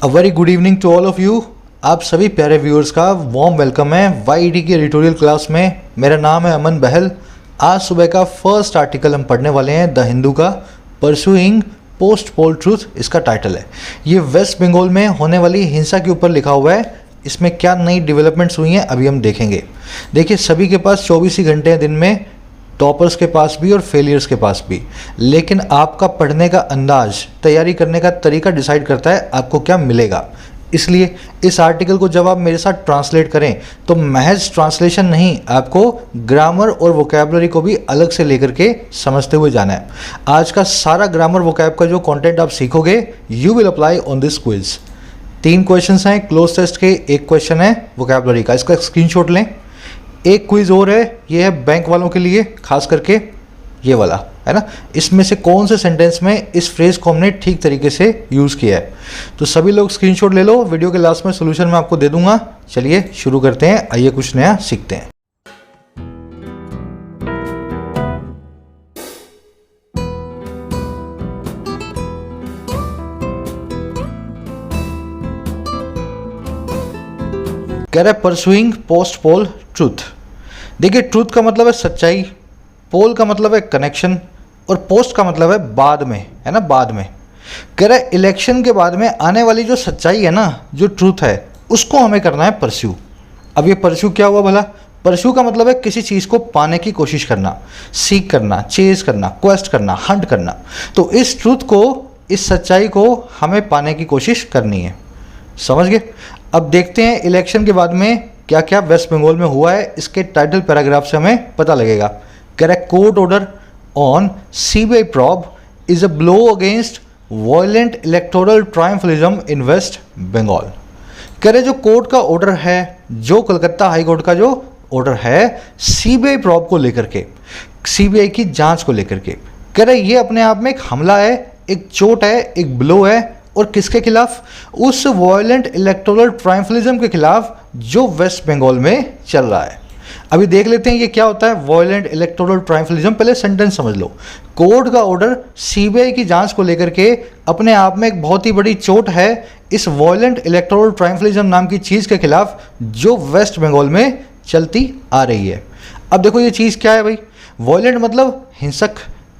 A very good evening to all of you. आप सभी प्यारे व्यूअर्स का वार्म वेलकम है वाईडी की एडिटोरियल क्लास में। मेरा नाम है अमन बहल। आज सुबह का फर्स्ट आर्टिकल हम पढ़ने वाले हैं द हिंदू का, परस्यूइंग पोस्ट पोल ट्रूथ इसका टाइटल है। ये वेस्ट बंगाल में होने वाली हिंसा के ऊपर लिखा हुआ है। इसमें क्या नई डेवलपमेंट्स हुई हैं अभी हम देखेंगे। देखिए, सभी के पास 24 ही घंटे हैं दिन में, टॉपर्स के पास भी और फेलियर्स के पास भी, लेकिन आपका पढ़ने का अंदाज, तैयारी करने का तरीका डिसाइड करता है आपको क्या मिलेगा। इसलिए इस आर्टिकल को जब आप मेरे साथ ट्रांसलेट करें तो महज ट्रांसलेशन नहीं, आपको ग्रामर और वोकैबुलरी को भी अलग से लेकर के समझते हुए जाना है। आज का सारा ग्रामर वोकैब का जो कंटेंट आप सीखोगे, you will apply on this quiz. 3 questions हैं क्लोज टेस्ट के, 1 क्वेश्चन है वोकैबुलरी का। इसका स्क्रीनशॉट लें। एक क्विज और है, ये है बैंक वालों के लिए, खास करके ये वाला है ना। इसमें से कौन से सेंटेंस में इस फ्रेज को हमने ठीक तरीके से यूज़ किया है। तो सभी लोग स्क्रीनशॉट ले लो, वीडियो के लास्ट में सोल्यूशन मैं आपको दे दूंगा। चलिए शुरू करते हैं, आइए कुछ नया सीखते हैं। कह रहा है परसुइंग पोस्ट पोल ट्रूथ। देखिए, ट्रूथ का मतलब है सच्चाई, पोल का मतलब है कनेक्शन, और पोस्ट का मतलब है बाद में, है ना, बाद में। कह रहा है इलेक्शन के बाद में आने वाली जो सच्चाई है ना, जो ट्रूथ है, उसको हमें करना है परस्यू। अब ये परस्यू क्या हुआ भला? परस्यू का मतलब है किसी चीज़ को पाने की कोशिश करना, सीख करना, चेज करना, क्वेस्ट करना, हंट करना। तो इस ट्रूथ को, इस सच्चाई को हमें पाने की कोशिश करनी है। समझ गए? अब देखते हैं इलेक्शन के बाद में क्या क्या वेस्ट बंगाल में हुआ है। इसके टाइटल पैराग्राफ से हमें पता लगेगा। कह रहा है court order on CBI probe is a blow against violent electoral triumphalism in West Bengal. कह रहे जो कोर्ट का ऑर्डर है, जो कलकत्ता हाई कोर्ट का जो ऑर्डर है सीबीआई प्रॉब को लेकर के, सीबीआई की जांच को लेकर के, कह रहे ये अपने आप में एक हमला है, एक चोट है, एक ब्लो है। और किसके खिलाफ? उस वायलेंट इलेक्टोरल ट्रायम्फलिज्म के खिलाफ जो वेस्ट बंगाल में चल रहा है। अभी देख लेते हैं ये क्या होता है वायलेंट इलेक्टोरल ट्रायम्फलिज्म। पहले सेंटेंस समझ लो। कोर्ट का ऑर्डर सीबीआई की जांच को लेकर के अपने आप में एक बहुत ही बड़ी चोट है इस वायलेंट इलेक्टोरल ट्रायम्फलिज्म नाम की चीज़ के खिलाफ जो वेस्ट बंगाल में चलती आ रही है। अब देखो ये चीज़ क्या है भाई। वायलेंट मतलब हिंसक,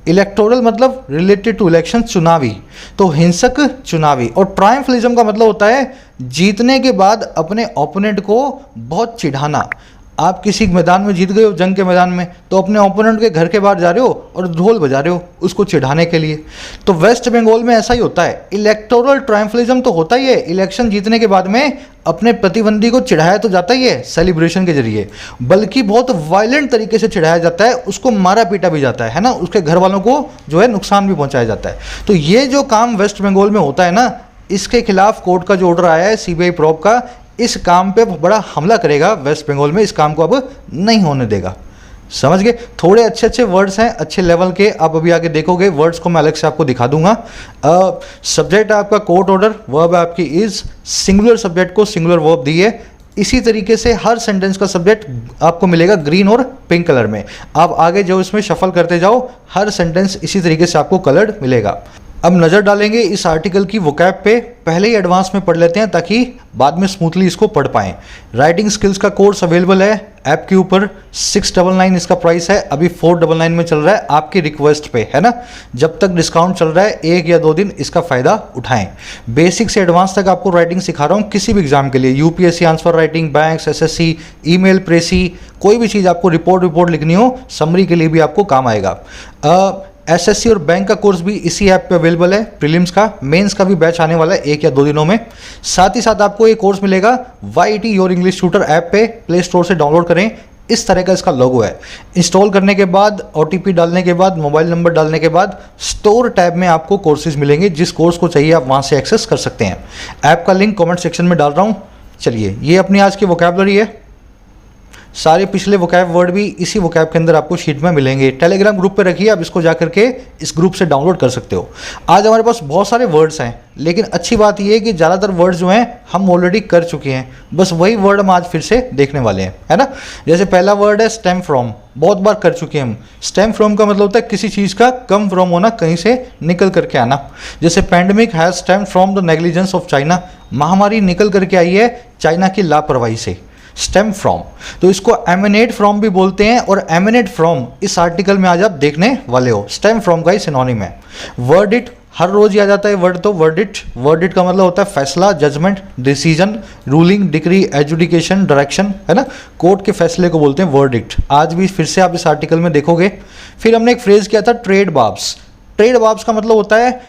इलेक्टोरल मतलब रिलेटेड टू इलेक्शन, चुनावी, तो हिंसक चुनावी। और ट्रायम्फलिज्म का मतलब होता है जीतने के बाद अपने ओपोनेंट को बहुत चिढ़ाना। आप किसी मैदान में जीत गए हो, जंग के मैदान में, तो अपने ओपोनेंट के घर के बाहर जा रहे हो और ढोल बजा रहे हो उसको चिढ़ाने के लिए। तो वेस्ट बंगाल में ऐसा ही होता है। इलेक्टोरल ट्रायम्फलिज्म तो होता ही है, इलेक्शन जीतने के बाद में अपने प्रतिद्वंदी को चिढ़ाया तो जाता ही है सेलिब्रेशन के जरिए, बल्कि बहुत वायलेंट तरीके से चिढ़ाया जाता है, उसको मारा पीटा भी जाता है ना, उसके घर वालों को जो है नुकसान भी पहुंचाया जाता है। तो ये जो काम वेस्ट बंगाल में होता है ना, इसके खिलाफ कोर्ट का जो ऑर्डर आया है सीबीआई प्रॉब का, इस काम पे बड़ा हमला करेगा वेस्ट बंगाल में। इस काम को अब नहीं होने देगा। समझ गए? थोड़े अच्छे अच्छे वर्ड्स हैं, अच्छे लेवल के। आप अभी आगे देखोगे, वर्ड्स को मैं अलग से आपको दिखा दूंगा। सब्जेक्ट है आपका कोर्ट ऑर्डर, वर्ब है आपकी इज, सिंगुलर सब्जेक्ट को सिंगुलर वर्ब दी है। इसी तरीके से हर सेंटेंस का सब्जेक्ट आपको मिलेगा ग्रीन और पिंक कलर में। आप आगे जो इसमें शफल करते जाओ, हर सेंटेंस इसी तरीके से आपको कलर्ड मिलेगा। अब नज़र डालेंगे इस आर्टिकल की वोकैब पे। पहले ही एडवांस में पढ़ लेते हैं ताकि बाद में स्मूथली इसको पढ़ पाएं। राइटिंग स्किल्स का कोर्स अवेलेबल है ऐप के ऊपर, 699 इसका प्राइस है, अभी 499 में चल रहा है आपकी रिक्वेस्ट पे, है ना। जब तक डिस्काउंट चल रहा है 1 या 2 दिन इसका फ़ायदा उठाएं। बेसिक से एडवांस तक आपको राइटिंग सिखा रहा हूँ किसी भी एग्जाम के लिए, UPSC answer writing, banks, SSC, email, precis, कोई भी चीज़ आपको रिपोर्ट लिखनी हो, समरी के लिए भी आपको काम आएगा। एसएससी और बैंक का कोर्स भी इसी ऐप पे अवेलेबल है। प्रीलिम्स का, मेंस का भी बैच आने वाला है 1 या 2 दिनों में। साथ ही साथ आपको एक कोर्स मिलेगा YT your English tutor app पे, प्ले स्टोर से डाउनलोड करें। इस तरह का इसका लोगो है। इंस्टॉल करने के बाद, ओटीपी डालने के बाद, मोबाइल नंबर डालने के बाद स्टोर टैब में आपको कोर्सेज मिलेंगे। जिस कोर्स को चाहिए आप वहाँ से एक्सेस कर सकते हैं। ऐप का लिंक कॉमेंट सेक्शन में डाल रहा हूँ। चलिए, ये अपनी आज की वोकैबुलरी है। सारे पिछले वोकैब वर्ड भी इसी वोकैब के अंदर आपको शीट में मिलेंगे। टेलीग्राम ग्रुप पे रखिए, आप इसको जा करके इस ग्रुप से डाउनलोड कर सकते हो। आज हमारे पास बहुत सारे वर्ड्स हैं, लेकिन अच्छी बात यह है कि ज़्यादातर वर्ड्स जो हैं हम ऑलरेडी कर चुके हैं, बस वही वर्ड हम आज फिर से देखने वाले हैं, है ना। जैसे पहला वर्ड है स्टेम फ्रॉम, बहुत बार कर चुके हैं हम। स्टेम फ्रॉम का मतलब होता है किसी चीज़ का कम फ्रॉम होना, कहीं से निकल करके आना। जैसे pandemic has stem from the negligence of China, महामारी निकल करके आई है चाइना की लापरवाही से। स्टेम फ्रॉम, तो इसको एमिनेट फ्रॉम भी बोलते हैं, और एमिनेट फ्रॉम इस आर्टिकल में आज आप देखने वाले हो। स्टेम फ्रॉम का ही सिनोनिम है। वर्डिक्ट, हर रोज ही आ जाता है वर्ड, तो वर्डिक्ट, वर्डिक्ट का मतलब होता है फैसला, judgement, decision, ruling, decree, adjudication, direction, है ना। कोर्ट के फैसले को बोलते हैं वर्डिक्ट। आज भी फिर से आप इस आर्टिकल में देखोगे। फिर हमने एक फ्रेज किया था ट्रेड बाब्स। ट्रेड बाब्स का मतलब होता है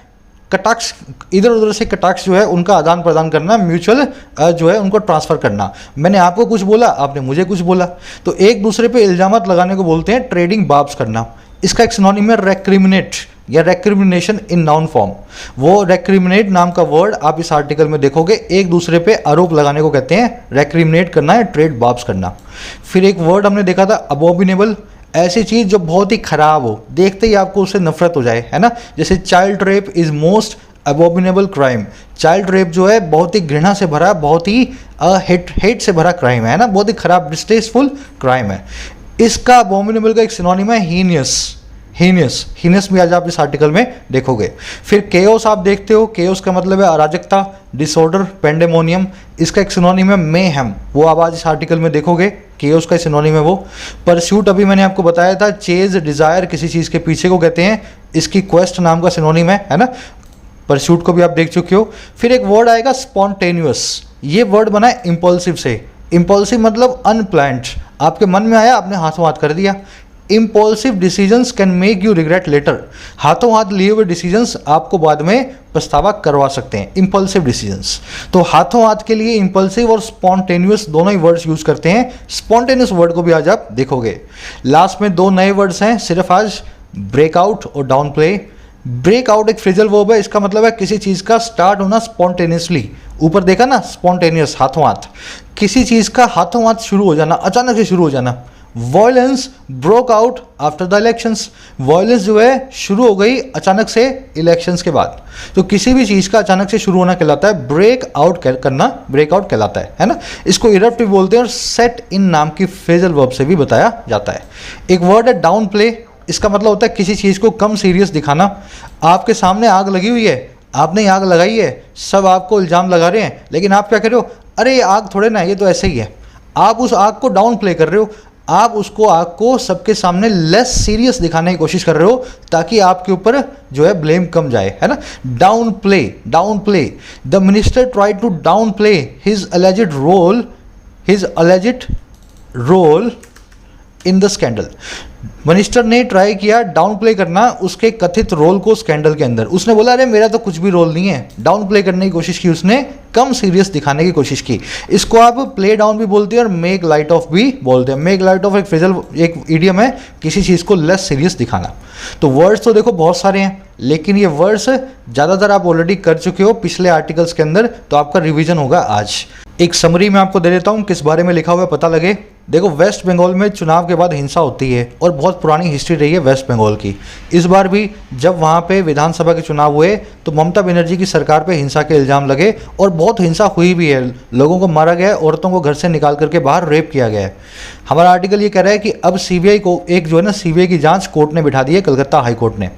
कटाक्ष, इधर उधर से कटाक्ष जो है उनका आदान प्रदान करना, म्यूचुअल जो है उनको ट्रांसफ़र करना। मैंने आपको कुछ बोला, आपने मुझे कुछ बोला, तो एक दूसरे पे इल्जामात लगाने को बोलते हैं ट्रेडिंग बाब्स करना। इसका एक सिनोनिम है रेक्रिमिनेट या रेक्रिमिनेशन इन नाउन फॉर्म। वो रेक्रिमिनेट नाम का वर्ड आप इस आर्टिकल में देखोगे, एक दूसरे पे आरोप लगाने को कहते हैं, रेक्रिमिनेट करना है, ट्रेड बाब्स करना। फिर एक वर्ड हमने देखा था अबोमिनेबल, ऐसी चीज़ जो बहुत ही खराब हो, देखते ही आपको उससे नफरत हो जाए, है ना। जैसे child rape is most abominable crime. Child rape जो है बहुत ही घृणा से भरा, बहुत ही हेट से भरा क्राइम है ना, बहुत ही खराब डिस्टेसफुल क्राइम है। इसका अबोमिनेबल का एक सिनोनिम है हीनियस। हीनियस भी आज आप इस आर्टिकल में देखोगे। फिर केओस आप देखते हो, केओस का मतलब है अराजकता, डिसऑर्डर, पेंडेमोनियम। इसका एक सिनोनिम है मेहम, वो आप आज इस आर्टिकल में देखोगे, केओस का सिनोनिम है वो। परस्यूट अभी मैंने आपको बताया था, चेज, डिजायर, किसी चीज़ के पीछे को कहते हैं, इसकी क्वेस्ट नाम का सिनोनिम है ना। परस्यूट को भी आप देख चुके हो। फिर एक वर्ड आएगा स्पॉन्टेनियस, ये वर्ड बना है इम्पल्सिव से। इम्पल्सिव मतलब अनप्लान्ड, आपके मन में आया, आपने हाथों हाथ कर दिया। Impulsive decisions can make you regret later, हाथों हाथ लिए हुए डिसीजंस आपको बाद में पछतावा करवा सकते हैं, इम्पल्सिव डिसीजंस। तो हाथों हाथ के लिए इम्पल्सिव और स्पॉन्टेनियस दोनों ही वर्ड्स यूज करते हैं। स्पॉन्टेनियस वर्ड को भी आज आप देखोगे। लास्ट में दो नए वर्ड्स हैं सिर्फ आज, ब्रेकआउट और डाउन प्ले। ब्रेकआउट एक फ्रेजल वर्ब है, इसका मतलब है किसी चीज़ का स्टार्ट होना स्पॉन्टेनियसली। ऊपर देखा ना, स्पॉन्टेनियस हाथों हाथ, किसी चीज़ का हाथों हाथ शुरू हो जाना, अचानक से शुरू हो जाना। Violence broke out after the elections, violence जो है शुरू हो गई अचानक से इलेक्शंस के बाद। तो किसी भी चीज़ का अचानक से शुरू होना कहलाता है ब्रेक आउट करना, ब्रेकआउट कहलाता है ना। इसको इरप्ट भी बोलते हैं, और सेट इन नाम की फ्रेजल वर्ब से भी बताया जाता है। एक वर्ड है डाउन प्ले, इसका मतलब होता है किसी चीज़ को कम सीरियस दिखाना। आपके सामने आग लगी हुई है, आपने आग लगाई है, सब आपको इल्ज़ाम लगा रहे हैं, लेकिन आप क्या कर रहे हो, अरे ये आग थोड़े ना, ये तो ऐसे ही है। आप उस आग को डाउन प्ले कर रहे हो, आप उसको आग को सबके सामने लेस सीरियस दिखाने की कोशिश कर रहे हो, ताकि आपके ऊपर जो है ब्लेम कम जाए, है ना। Downplay, downplay. The minister try to downplay his alleged role in the scandal. Minister ने ट्राई किया डाउन प्ले करना उसके कथित रोल को स्कैंडल के अंदर। उसने बोला अरे मेरा तो कुछ भी रोल नहीं है, डाउन प्ले करने की कोशिश की उसने, कम सीरियस दिखाने की कोशिश की। इसको आप प्ले डाउन भी बोलते हैं और मेक लाइट ऑफ भी बोलते हैं। मेक लाइट ऑफ एक फ्रेजल, एक इडियम है, किसी चीज़ को लेस सीरियस दिखाना। तो वर्ड्स तो देखो बहुत सारे हैं, लेकिन ये वर्ड्स ज़्यादातर आप ऑलरेडी कर चुके हो पिछले आर्टिकल्स के अंदर, तो आपका रिवीजन होगा आज। एक समरी मैं आपको दे देता हूँ, किस बारे में लिखा हुआ है पता लगे। देखो, वेस्ट बंगाल में चुनाव के बाद हिंसा होती है और बहुत पुरानी हिस्ट्री रही है वेस्ट बंगाल की। इस बार भी जब वहाँ पे विधानसभा के चुनाव हुए तो ममता बनर्जी की सरकार पे हिंसा के इल्ज़ाम लगे और बहुत हिंसा हुई भी है। लोगों को मारा गया है, औरतों को घर से निकाल करके बाहर रेप किया गया है। हमारा आर्टिकल ये कह रहा है कि अब सीबीआई को, एक जो है ना सीबीआई की जाँच कोर्ट ने बिठा दी है, कलकत्ता हाई कोर्ट ने,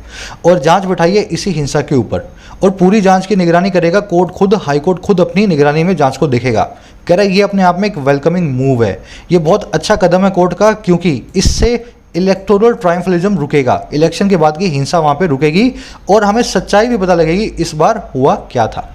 और जाँच बिठाई है इसी हिंसा के ऊपर, और पूरी जाँच की निगरानी करेगा कोर्ट खुद, हाई कोर्ट खुद अपनी निगरानी में जाँच को देखेगा। कह रहा है ये अपने आप में एक वेलकमिंग मूव है, ये बहुत अच्छा कदम है कोर्ट का, क्योंकि इससे इलेक्टोरल ट्रायम्फलिज्म रुकेगा, इलेक्शन के बाद की हिंसा वहाँ पे रुकेगी और हमें सच्चाई भी पता लगेगी इस बार हुआ क्या था।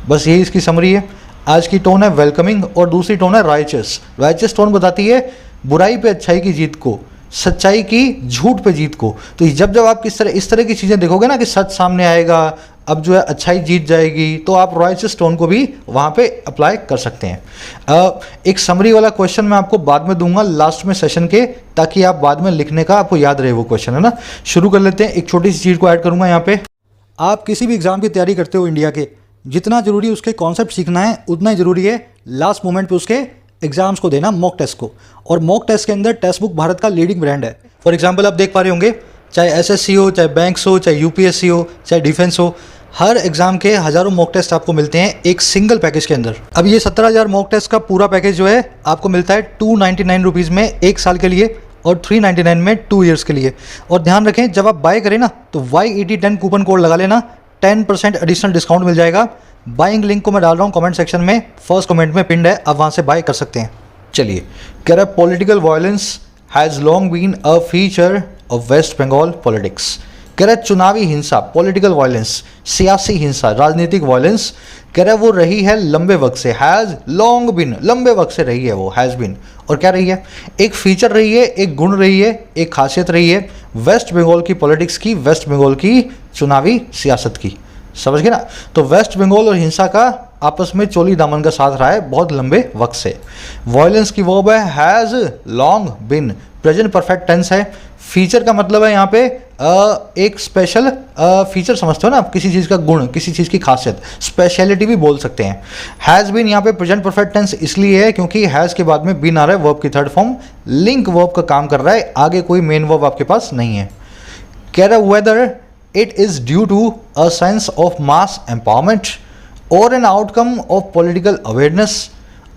बस यही इसकी समरी है। आज की टोन है वेलकमिंग और दूसरी टोन है राइचस। राइचस टोन बताती है बुराई पे अच्छाई की जीत को, सच्चाई की झूठ पे जीत को। तो जब आप इस तरह की चीज़ें देखोगे ना कि सच सामने आएगा, अब जो है अच्छाई जीत जाएगी, तो आप राइचस टोन को भी वहाँ पे अप्लाई कर सकते हैं। एक समरी वाला क्वेश्चन मैं आपको बाद में दूंगा लास्ट में सेशन के, ताकि आप बाद में लिखने का आपको याद रहे वो क्वेश्चन, है ना। शुरू कर लेते हैं। एक छोटी सी चीज़ को ऐड करूँगा यहाँ पे। आप किसी भी एग्ज़ाम की तैयारी करते हो इंडिया के, जितना ज़रूरी उसके कॉन्सेप्ट सीखना है उतना ही ज़रूरी है लास्ट मोमेंट पे उसके एग्जाम्स को देना, मॉक टेस्ट को। और मॉक टेस्ट के अंदर टेक्स्ट बुक भारत का लीडिंग ब्रांड है। फॉर एग्जांपल आप देख पा रहे होंगे, चाहे एसएससी हो, चाहे बैंक्स हो, चाहे यूपीएससी हो, चाहे डिफेंस हो, हर एग्जाम के हज़ारों मॉक टेस्ट आपको मिलते हैं एक सिंगल पैकेज के अंदर। अब ये 17,000 मॉक टेस्ट का पूरा पैकेज जो है आपको मिलता है 299 रुपीज़ में 1 साल के लिए और 399 में 2 ईयर्स के लिए। और ध्यान रखें, जब आप बाय करें ना तो YET10 कूपन कोड लगा लेना, 10% एडिशनल डिस्काउंट मिल जाएगा। बाइंग लिंक को मैं डाल रहा हूँ कमेंट सेक्शन में, फर्स्ट कमेंट में पिंड है, आप वहाँ से बाय कर सकते हैं। चलिए, कह रहा है political violence has long been a feature of West Bengal politics. कह रहा है चुनावी हिंसा, पॉलिटिकल वायलेंस, सियासी हिंसा, राजनीतिक वायलेंस, कह रहा है वो रही है लंबे वक्त से, हैज़ लॉन्ग बिन, लंबे वक्त से रही है वो, हैज़ बिन। और क्या रही है, एक फीचर रही है, एक गुण रही है, एक खासियत रही है वेस्ट बंगाल की पॉलिटिक्स की, वेस्ट बंगाल की चुनावी सियासत की। समझ गए ना। तो वेस्ट बंगाल और हिंसा का आपस में चोली दामन का साथ रहा है बहुत लंबे वक्त से। वायलेंस की वर्ब है has long been, present perfect tense है। फीचर का मतलब है यहाँ पे एक स्पेशल फीचर समझते हो ना आप, किसी चीज़ का गुण, किसी चीज़ की खासियत, स्पेशलिटी भी बोल सकते हैं। हैज़ बीन यहाँ पे प्रेजेंट परफेक्ट टेंस इसलिए है क्योंकि हैज़ के बाद में बीन आ रहा है, वर्ब की थर्ड फॉर्म, लिंक वर्ब का काम कर रहा है, आगे कोई मेन वर्ब आपके पास नहीं है। कह रहा है whether it is due to a sense of mass empowerment और an outcome of political awareness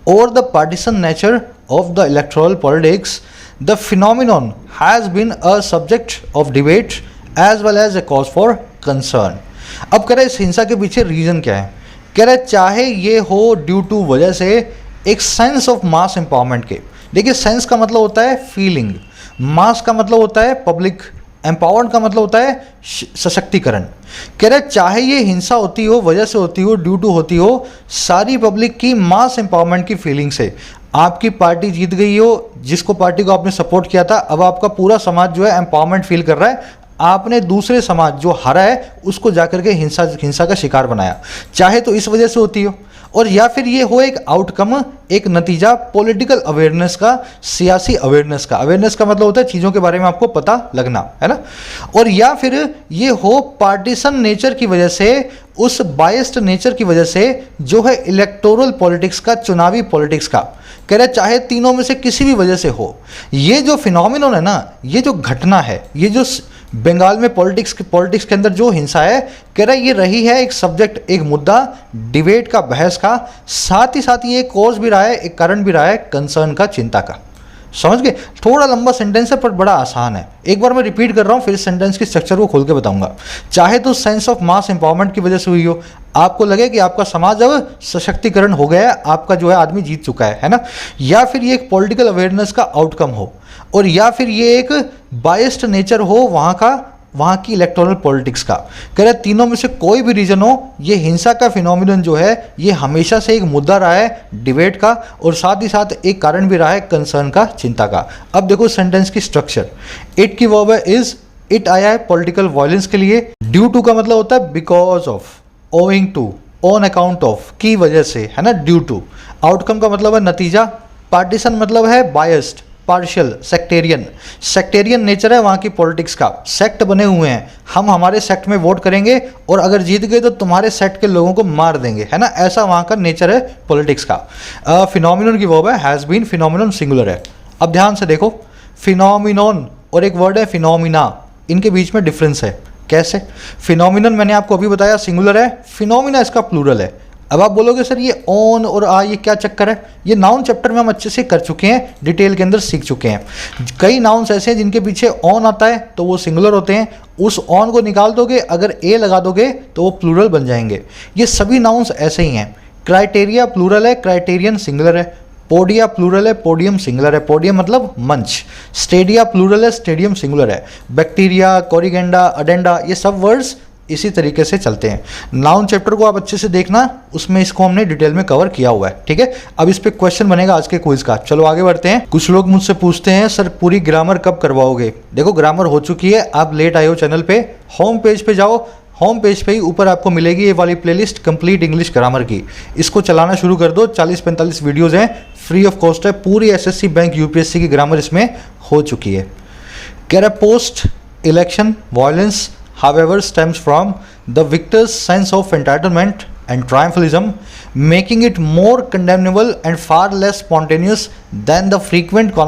और the partisan nature of the electoral politics, the phenomenon has been a subject of debate as well as a cause for concern। अब कह रहे हैं इस हिंसा के पीछे रीज़न क्या है। कह रहे हैं चाहे ये हो ड्यू टू वजह से एक सेंस ऑफ मास एम्पावरमेंट के। देखिए, सेंस का मतलब होता है फीलिंग, मास का मतलब होता है पब्लिक, एम्पावर्ड का मतलब होता है सशक्तिकरण। कह रहे चाहे ये हिंसा होती हो, वजह से होती हो, ड्यू टू होती हो, सारी पब्लिक की मास एम्पावरमेंट की फीलिंग से। आपकी पार्टी जीत गई हो, जिसको पार्टी को आपने सपोर्ट किया था, अब आपका पूरा समाज जो है एम्पावरमेंट फील कर रहा है, आपने दूसरे समाज जो हरा है उसको जाकर के हिंसा का शिकार बनाया। चाहे तो इस वजह से होती हो, और या फिर ये हो एक आउटकम, एक नतीजा पॉलिटिकल अवेयरनेस का, सियासी अवेयरनेस का। अवेयरनेस का मतलब होता है चीज़ों के बारे में आपको पता लगना, है ना। और या फिर ये हो पार्टीसन नेचर की वजह से, उस बायस्ड नेचर की वजह से जो है इलेक्टोरल पॉलिटिक्स का, चुनावी पॉलिटिक्स का। कह रहे चाहे तीनों में से किसी भी वजह से हो, ये जो फिनोमिनन है ना, ये जो घटना है, ये जो बंगाल में पॉलिटिक्स के अंदर जो हिंसा है, कह रहा है ये रही है एक सब्जेक्ट, एक मुद्दा, डिबेट का, बहस का, साथ ही साथ ये एक कॉज भी रहा है, एक कारण भी रहा है कंसर्न का, चिंता का। समझ गए। थोड़ा लंबा सेंटेंस है पर बड़ा आसान है। एक बार मैं रिपीट कर रहा हूँ, फिर इस सेंटेंस के स्ट्रक्चर को खोल के बताऊंगा। चाहे तो सेंस ऑफ मास एम्पावरमेंट की वजह से हुई हो, आपको लगे कि आपका समाज अब सशक्तिकरण हो गया है, आपका जो है आदमी जीत चुका है ना। या फिर ये एक पॉलिटिकल अवेयरनेस का आउटकम हो, और या फिर ये एक बायस्ड नेचर हो वहाँ की इलेक्टोरल पॉलिटिक्स का। कह रहे तीनों में से कोई भी रीजन हो, ये हिंसा का फिनोमिनन जो है ये हमेशा से एक मुद्दा रहा है डिबेट का, और साथ ही साथ एक कारण भी रहा है कंसर्न का, चिंता का। अब देखो सेंटेंस की स्ट्रक्चर। इट की वर्ब है इज, इट आया है पॉलिटिकल वायलेंस के लिए। ड्यू टू का मतलब होता है because of, owing to, on account of, की वजह से, है ना, ड्यू टू। आउटकम का मतलब है नतीजा। पार्टीशन मतलब है biased, partial, sectarian. Sectarian nature है वहाँ की पॉलिटिक्स का, सेक्ट बने हुए हैं, हम हमारे सेक्ट में वोट करेंगे और अगर जीत गए तो तुम्हारे सेक्ट के लोगों को मार देंगे, है ना, ऐसा वहाँ का नेचर है पॉलिटिक्स का। फिनोमिनन की वर्ब है हैज़ बीन, फिनोमिनन सिंगुलर है। अब ध्यान से देखो, फिनोमिनन और एक वर्ड है फिनोमिना, इनके बीच में डिफरेंस है। कैसे? फिनोमिनन मैंने आपको अभी बताया सिंगुलर है, फिनोमिना इसका प्लूरल है। अब आप बोलोगे सर ये ऑन और आ ये क्या चक्कर है? ये नाउन चैप्टर में हम अच्छे से कर चुके हैं, डिटेल के अंदर सीख चुके हैं। कई नाउन्स ऐसे हैं जिनके पीछे ऑन आता है तो वो सिंगुलर होते हैं, उस ऑन को निकाल दोगे, अगर ए लगा दोगे तो वो प्लूरल बन जाएंगे। ये सभी नाउन्स ऐसे ही हैं। क्राइटेरिया प्लूरल है, क्राइटेरियन सिंगुलर है। पोडिया प्लूरल है, पोडियम सिंगुलर है, पोडियम मतलब मंच। स्टेडिया प्लूरल है, स्टेडियम सिंगुलर है। बैक्टीरिया, कोरिगेंडा, अडेंडा, ये सब वर्ड्स इसी तरीके से चलते हैं। नाउन चैप्टर को आप अच्छे से देखना, उसमें इसको हमने डिटेल में कवर किया हुआ है, ठीक है। अब इस पे क्वेश्चन बनेगा आज के क्विज का। चलो आगे बढ़ते हैं। कुछ लोग मुझसे पूछते हैं सर पूरी ग्रामर कब करवाओगे? देखो ग्रामर हो चुकी है, आप लेट आए हो चैनल पे। होम पेज पे जाओ, होम पेज पे ही ऊपर आपको मिलेगी ये वाली प्लेलिस्ट कंप्लीट इंग्लिश ग्रामर की। इसको चलाना शुरू कर दो, 40-45 वीडियोज़ हैं, फ्री ऑफ कॉस्ट है। पूरी एसएससी बैंक यूपीएससी की ग्रामर इसमें हो चुकी है। कह रहा post election violence however stems from the victor's sense of entitlement and triumphalism, making it more condemnable and far less spontaneous than the frequent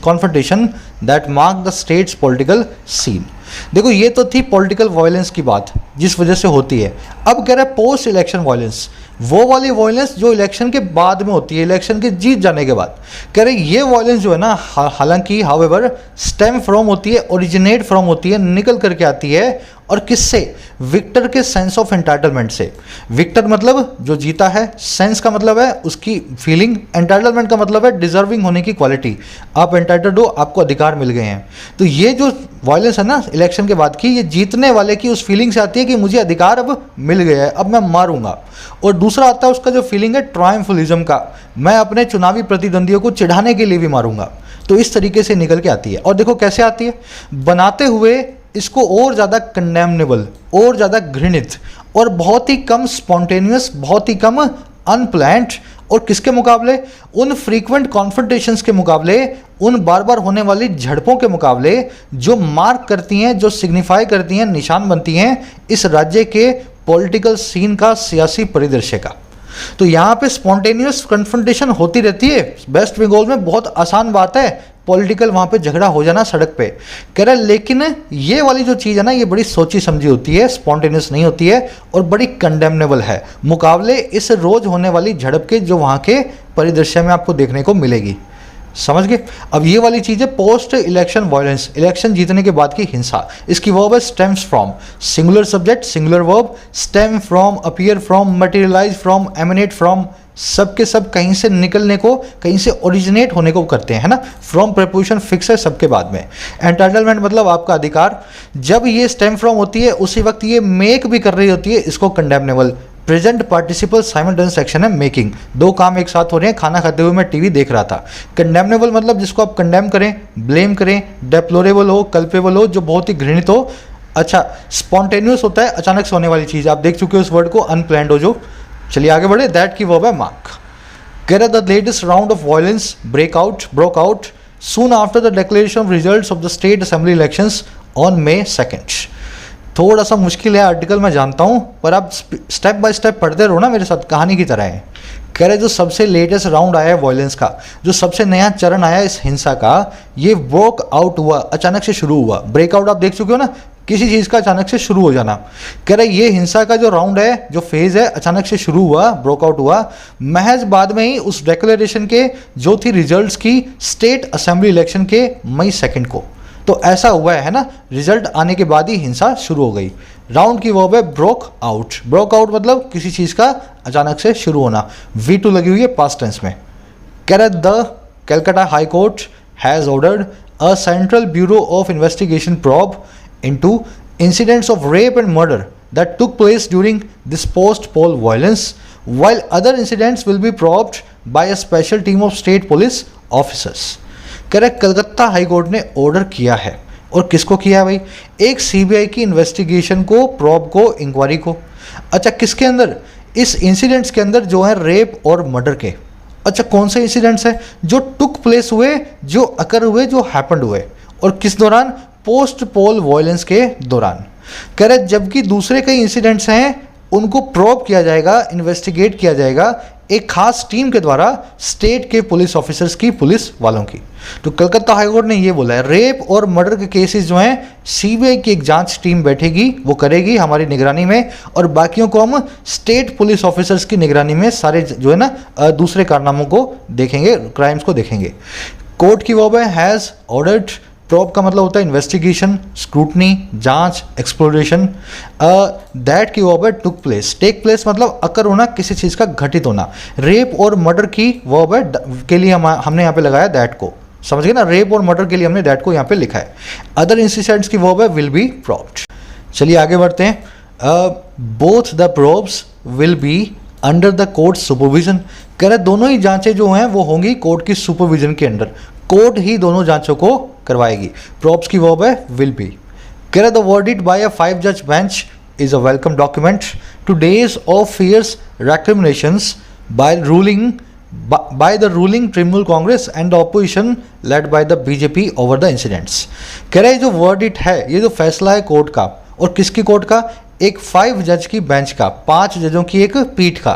confrontation that mark the state's political scene। देखो ये तो थी political violence की बात जिस वजह से होती है। अब कह रहा है पोस्ट इलेक्शन वायलेंस, वो वाली वायलेंस जो इलेक्शन के बाद में होती है, इलेक्शन के जीत जाने के बाद। कह रहे ये वायलेंस जो है ना, हालांकि हाउएवर स्टेम फ्रॉम होती है, ओरिजिनेट फ्रॉम होती है, निकल करके आती है और किससे? विक्टर के सेंस ऑफ एंटाइटलमेंट से। विक्टर मतलब जो जीता है, सेंस का मतलब है उसकी फीलिंग, एंटाइटलमेंट का मतलब है डिजर्विंग होने की क्वालिटी। आप एंटाइटल्ड हो, आपको अधिकार मिल गए हैं। तो ये जो वायलेंस है ना इलेक्शन के बाद की, ये जीतने वाले की उस फीलिंग से आती है कि मुझे अधिकार अब मिल गया है, अब मैं मारूंगा। और दूसरा आता है उसका जो फीलिंग है ट्रायम्फलिज्म का, मैं अपने चुनावी प्रतिद्वंदियों को चिढ़ाने के लिए भी मारूंगा। तो इस तरीके से निकल के आती है। और देखो कैसे आती है, बनाते हुए इसको और ज़्यादा कंडेमनेबल, और ज़्यादा घृणित, और बहुत ही कम स्पॉन्टेनियस, बहुत ही कम अनप्लान्ड, और किसके मुकाबले? उन फ्रीक्वेंट कॉन्फ्रंटेशंस के मुकाबले, उन बार बार होने वाली झड़पों के मुकाबले, जो मार्क करती हैं, जो सिग्निफाई करती हैं, निशान बनती हैं इस राज्य के पॉलिटिकल सीन का, सियासी परिदृश्य का। तो यहाँ पे स्पॉन्टेनियस कन्फ्रंटेशन होती रहती है। वेस्ट बंगाल में बहुत आसान बात है पॉलिटिकल वहाँ पे झगड़ा हो जाना सड़क पे, कह रहा है। लेकिन ये वाली जो चीज़ है ना, ये बड़ी सोची समझी होती है, स्पॉन्टेनियस नहीं होती है, और बड़ी कंडेमनेबल है मुकाबले इस रोज़ होने वाली झड़प के जो वहाँ के परिदृश्य में आपको देखने को मिलेगी। समझ गए? अब ये वाली चीज़ है पोस्ट इलेक्शन वायलेंस, इलेक्शन जीतने के बाद की हिंसा। इसकी वर्ब है stems from, singular subject singular verb, stem from, appear from, materialise from, emanate from, सब के सब कहीं से निकलने को, कहीं से ओरिजिनेट होने को करते हैं, है ना। फ्रॉम प्रपोजिशन फिक्स है सबके बाद में। एंटाइटलमेंट मतलब आपका अधिकार। जब ये स्टेम फ्रॉम होती है उसी वक्त ये मेक भी कर रही होती है, इसको condemnable. Present participle simultaneous action है मेकिंग, दो काम एक साथ हो रहे हैं। खाना खाते हुए मैं टीवी देख रहा था। कंडेमनेबल मतलब जिसको आप कंडेम करें, ब्लेम करें, डेप्लोरेबल हो, कल्पेबल हो, जो बहुत ही घृणित हो। अच्छा, स्पॉन्टेनियस होता है अचानक से होने वाली चीज़, आप देख चुके हो इस वर्ड को, अनप्लान्ड हो जो। चलिए आगे बढ़े। दैट की वर्ब है मार्क। कह the latest round of violence broke out soon after the declaration of results of the state assembly elections on May 2। थोड़ा सा मुश्किल है आर्टिकल, मैं जानता हूँ, पर आप स्टेप बाय स्टेप पढ़ते रहो ना मेरे साथ, कहानी की तरह है। कह रहे जो सबसे लेटेस्ट राउंड आया है वायलेंस का, जो सबसे नया चरण आया इस हिंसा का, ये ब्रोक आउट हुआ, अचानक से शुरू हुआ। ब्रेकआउट आप देख चुके हो ना, किसी चीज़ का अचानक से शुरू हो जाना। कह रहे ये हिंसा का जो राउंड है, जो फेज़ है, अचानक से शुरू हुआ, ब्रोक आउट हुआ महज बाद में ही उस डिक्लेरेशन के जो थी रिजल्ट्स की स्टेट असेंबली इलेक्शन के May 2 को। तो ऐसा हुआ है ना, रिजल्ट आने के बाद ही हिंसा शुरू हो गई। राउंड की वर्ब है ब्रोक आउट। ब्रोक आउट मतलब किसी चीज़ का अचानक से शुरू होना। V2 लगी हुई है पास्ट टेंस में। कह रहे the Calcutta high court has ordered a central bureau of investigation probe into incidents of rape and murder that took place during this post-poll violence, while other incidents will be probed by a special team of state police officers. Correct, Calcutta high court ने order किया है, और किसको किया है भाई? एक CBI की इन्वेस्टिगेशन को, प्रोब को, इंक्वायरी को। अच्छा, किसके अंदर? इस इंसिडेंट्स के अंदर जो है रेप और मर्डर के। अच्छा, कौन से इंसिडेंट्स हैं? जो टुक प्लेस हुए, जो अकर हुए, जो हैपेंड हुए, और किस दौरान? पोस्ट पोल वायलेंस के दौरान। कह रहे जबकि दूसरे कई इंसिडेंट्स हैं उनको प्रोब किया जाएगा, इन्वेस्टिगेट किया जाएगा एक खास टीम के द्वारा, स्टेट के पुलिस ऑफिसर्स की, पुलिस वालों की। तो कलकत्ता हाईकोर्ट ने ये बोला है, रेप और मर्डर के केसेस जो हैं सीबीआई की एक जांच टीम बैठेगी, वो करेगी हमारी निगरानी में, और बाकियों को हम स्टेट पुलिस ऑफिसर्स की निगरानी में सारे जो है ना दूसरे कारनामों को देखेंगे, क्राइम्स को देखेंगे। कोर्ट की वर्ब है हैज़ ऑर्डर्ड। प्रोब का मतलब होता है इन्वेस्टिगेशन, स्क्रूटनी, जांच, एक्सप्लोरेशन। दैट की वर्ब है टुक प्लेस। टेक प्लेस मतलब अकर होना, किसी चीज़ का घटित होना। रेप और मर्डर की वर्ब है के लिए हमने यहाँ पे लगाया दैट को, समझ गए ना। रेप और मर्डर के लिए हमने दैट को यहाँ पे लिखा है। अदर इंसिडेंट्स की वर्ब है विल बी प्रोब्ड। चलिए आगे बढ़ते हैं। Both the probes will be under the court supervision. कह रहे दोनों ही जांचें जो हैं वो होंगी कोर्ट की सुपरविजन के अंडर, कोर्ट ही दोनों जांचों को करवाएगी। प्रोब्स की वर्ब है विल बी। कह रहे द वर्डिक्ट बाय अ 5 जज bench is a welcome document to days of fierce recriminations by the ruling Trinamool Congress and the opposition led by the BJP over the incidents. कह रहे जो verdict है, ये जो फैसला है कोर्ट का, और किसकी कोर्ट का? एक 5 जज की बेंच का, 5 जजों की एक पीठ का।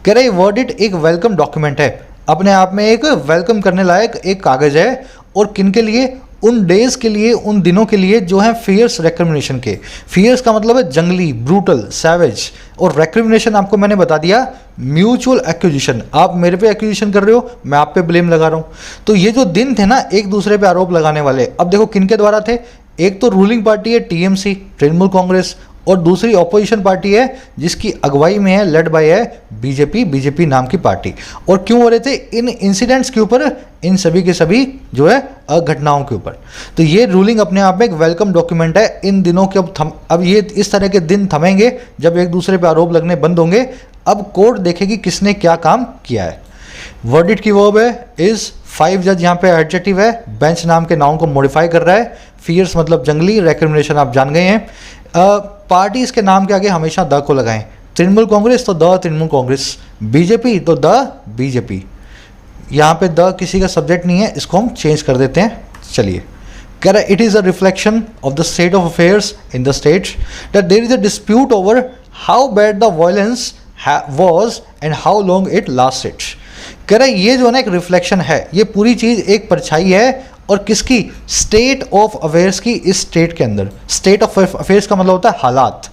कह रहे वर्डिक्ट एक वेलकम डॉक्यूमेंट है, अपने आप में एक वेलकम करने लायक एक कागज है, और किन के लिए? उन डेज के लिए, उन दिनों के लिए जो है फियर्स रेक्रिमिनेशन के। फियर्स का मतलब है जंगली, ब्रूटल, सैवेज, और रेक्रिमिनेशन आपको मैंने बता दिया म्यूचुअल एक्यूजिशन। आप मेरे पे एक्यूजिशन कर रहे हो, मैं आप पे ब्लेम लगा रहा हूँ। तो ये जो दिन थे ना एक दूसरे पे आरोप लगाने वाले, अब देखो किन के द्वारा थे? एक तो रूलिंग पार्टी है टीएमसी तृणमूल कांग्रेस, और दूसरी ऑपोजिशन पार्टी है जिसकी अगुवाई में है, लेड बाय है बीजेपी नाम की पार्टी। और क्यों हो रहे थे इन इंसिडेंट्स के ऊपर, इन सभी के सभी जो है घटनाओं के ऊपर। तो ये रूलिंग अपने आप में एक वेलकम डॉक्यूमेंट है। इन दिनों के अब ये इस तरह के दिन थमेंगे जब एक दूसरे पर आरोप लगने बंद होंगे। अब कोर्ट देखेगी किसने क्या काम किया है। वर्डिक्ट की वर्ब है इज, 5 जज यहाँ पे एडजेक्टिव है, बेंच नाम के नाउन को मॉडिफाई कर रहा है, फियर्स मतलब जंगली, रेक्रिमिनेशन आप जान गए हैं। पार्टीज के नाम के आगे हमेशा द को लगाएं, तृणमूल कांग्रेस तो द तृणमूल कांग्रेस, बीजेपी तो द बीजेपी। यहाँ पे द किसी का सब्जेक्ट नहीं है, इसको हम चेंज कर देते हैं। चलिए, कह रहा है it is a reflection of the state of affairs in the state that there is a dispute over how bad the violence was and how long it lasted. कह रहा है ये जो है ना एक रिफ्लेक्शन है, ये पूरी चीज़ एक परछाई है और किसकी, स्टेट ऑफ अफेयर्स की। इस स्टेट के अंदर, स्टेट ऑफ अफेयर्स का मतलब होता है हालात,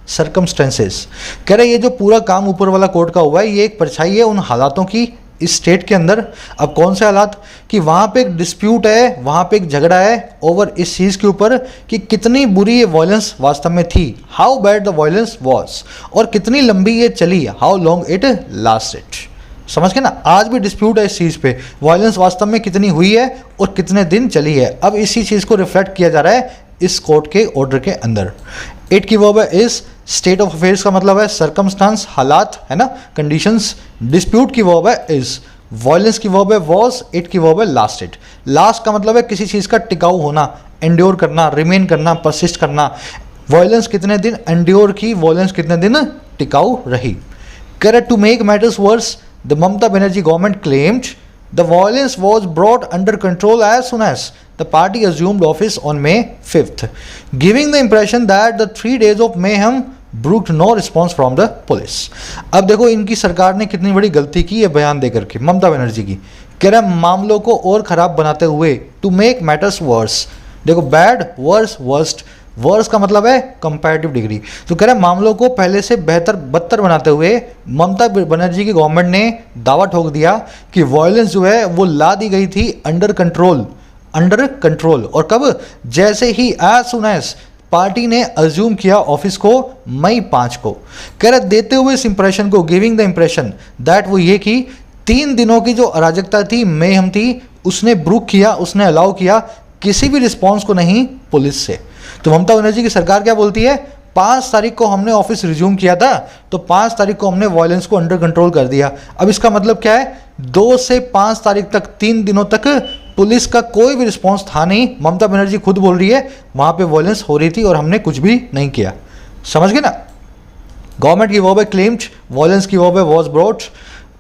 सर्कमस्टेंसेस। कह रहे ये जो पूरा काम ऊपर वाला कोर्ट का हुआ है ये एक परछाई है उन हालातों की इस स्टेट के अंदर। अब कौन से हालात, कि वहाँ पे एक डिस्प्यूट है, वहाँ पे एक झगड़ा है ओवर इस चीज़ के ऊपर कि कितनी बुरी ये वायलेंस वास्तव में थी, how bad the violence was, और कितनी लंबी ये चली, हाउ लॉन्ग इट लास्टेड। समझ के ना, आज भी डिस्प्यूट है इस चीज़ पे, वायलेंस वास्तव में कितनी हुई है और कितने दिन चली है। अब इसी चीज़ को रिफ्लेक्ट किया जा रहा है इस कोर्ट के ऑर्डर के अंदर। इट की वर्ब है इस, स्टेट ऑफ अफेयर्स का मतलब है सर्कमस्टांस, हालात है ना, कंडीशंस। डिस्प्यूट की वर्ब है इज, वायलेंस की वर्ब है वॉज, इट की वर्ब है लास्टेड। लास्ट का मतलब है किसी चीज़ का टिकाऊ होना, एंड्योर करना, रिमेन करना, परसिस्ट करना। वायलेंस कितने दिन एंड्योर की, वायलेंस कितने दिन टिकाऊ रही। Correct, to make matters worse the Mamata Banerjee government claimed the violence was brought under control as soon as the party assumed office on May 5th, giving the impression that the 3 days of mayhem brought no response from the police. अब देखो इनकी सरकार ने कितनी बड़ी गलती की है बयान देकर के, ममता बनर्जी की। कह रहा है मामलों को और ख़राब बनाते हुए, टू मेक मैटर्स वर्स। देखो बैड, वर्स, वर्स्ट, वर्स का मतलब है कंपैरेटिव डिग्री। तो कह रहे हैं मामलों को पहले से बेहतर बदतर बनाते हुए ममता बनर्जी की गवर्नमेंट ने दावा ठोक दिया कि वायलेंस जो है वो ला दी गई थी अंडर कंट्रोल, अंडर कंट्रोल। और कब, जैसे ही एज सुन एज पार्टी ने अज्यूम किया ऑफिस को मई 5 को। कह रहे देते हुए इस इंप्रेशन को, गिविंग द इंप्रेशन दैट, वो ये कि 3 दिनों की जो अराजकता थी, मेहम थी, उसने ब्रूक किया, उसने अलाउ किया, किसी भी रिस्पॉन्स को नहीं पुलिस से। तो ममता बनर्जी की सरकार क्या बोलती है, 5 तारीख को हमने ऑफिस रिज्यूम किया था, तो 5 तारीख को हमने वायलेंस को अंडर कंट्रोल कर दिया। अब इसका मतलब क्या है, 2 से 5 तारीख तक 3 दिनों तक पुलिस का कोई भी रिस्पॉन्स था नहीं। ममता बनर्जी खुद बोल रही है वहाँ पे वायलेंस हो रही थी और हमने कुछ भी नहीं किया। समझ गए ना। गवर्नमेंट की वर्ब है क्लेम्ड, वायलेंस की वर्ब है वॉज ब्रॉट,